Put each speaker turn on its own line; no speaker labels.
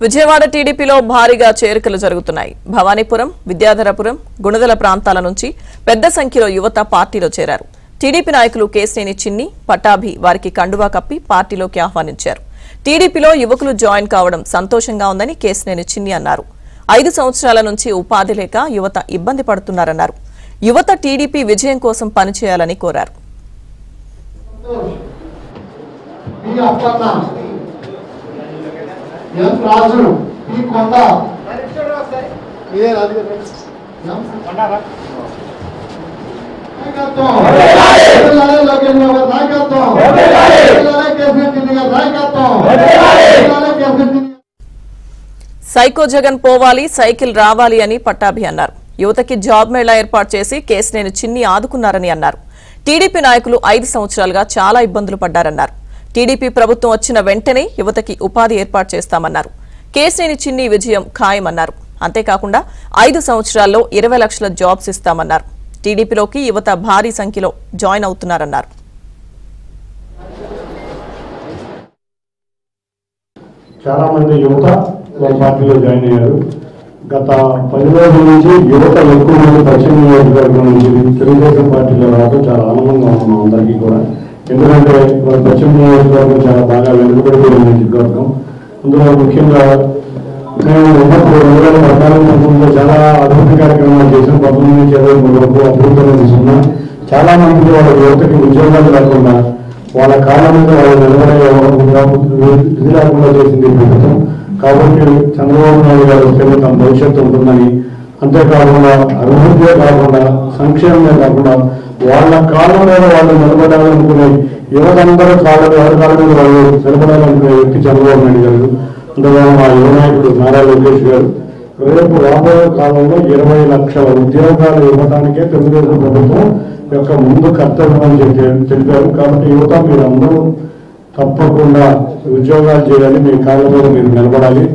విజయవాడ టీడీపీలో భారీగా చేరికలు జరుగుతున్నాయి. భవానీపురం, విద్యాధరపురం, గుణదల ప్రాంతాల నుంచి పెద్ద సంఖ్యలో యువత పార్టీలో చేరారు. టీడీపీ నాయకులు కేశినేని చిన్ని, పట్టాభి వారికి కండువా కప్పి పార్టీలోకి ఆహ్వానించారు. టీడీపీలో యువకులు జాయిన్ కావడం సంతోషంగా ఉందని కేశినేని చిన్ని అన్నారు. 5 సంవత్సరాల నుంచి ఉపాధి లేక యువత ఇబ్బంది పడుతున్నారన్నారు. యువత టీడీపీ విజయం కోసం పనిచేయాలని కోరారు. సైకో జగన్ పోవాలి, సైకిల్ రావాలి అని పట్టాభి అన్నారు. యువతకి జాబ్ మేళా ఏర్పాటు చేసి కేశినేని చిన్ని ఆదుకున్నారని అన్నారు. టీడీపీ నాయకులు 5 సంవత్సరాలుగా చాలా ఇబ్బందులు పడ్డారన్నారు. టీడీపీ ప్రభుత్వం వచ్చిన వెంటనే యువతకి ఉపాధి ఏర్పాటు చేస్తామన్నారు. కేశినేని చిన్ని విజయం ఖాయమన్నారు. అంతేకాకుండా 5 సంవత్సరాల్లో 20 లక్షల జాబ్స్ ఇస్తామన్నారు. టీడీపీలోకి యువత భారీ సంఖ్యలో జాయిన్ అవుతున్నారన్నారు.
చాలా మంది యువత పార్టీలో జాయిన్ అయ్యారు. గత 10 రోజుల నుంచి యువత ఎక్కువ మంది పశ్చిమ నియోజకవర్గం నుంచి తెలుగుదేశం పార్టీలో రావడం చాలా ఆనందంగా ఉన్నాం అందరికీ కూడా. ఎందుకంటే పశ్చిమ నియోజకవర్గం చాలా బాగా వెనుకబడిపోయిన నియోజకవర్గం. అందులో ముఖ్యంగా మేము ఉన్నప్పుడు 2014-19లో చాలా అభివృద్ధి కార్యక్రమాలు చేసాం. 19 నుంచి 23 వరకు అభివృద్ధిలో తీసుకున్నాం. చాలా మంది వాళ్ళ యువతకి ఉద్యోగాలు లేకుండా వాళ్ళ కాళ్ళ మీద వాళ్ళు నిలబడే ఇది లేకుండా చేసింది ప్రభుత్వం. కాబట్టి చంద్రబాబు నాయుడు గారు వస్తేనే తమ భవిష్యత్తు ఉంటుందని, అంతేకాకుండా అభివృద్ధి కాకుండా సంక్షేమమే కాకుండా వాళ్ళ కాళ్ళ మీద వాళ్ళు నిలబడాలనుకునే యువతందరూ ఎవరి కాళ్ళ మీద వాళ్ళు నిలబడాలనుకునే వ్యక్తి చంద్రబాబు నాయుడు గారు. అందువల్ల మా యువ నాయకుడు నారా లోకేష్ గారు రేపు రాబోయే కాలంలో 20 లక్షల ఉద్యోగాలు ఇవ్వడానికే తెలుగుదేశం ప్రభుత్వం యొక్క ముందు కర్తవ్యం అని తెలిపారు. కాబట్టి యువత మీరందరూ తప్పకుండా ఉద్యోగాలు చేయాలి, మీ కాళ్ళ మీద మీరు నిలబడాలి.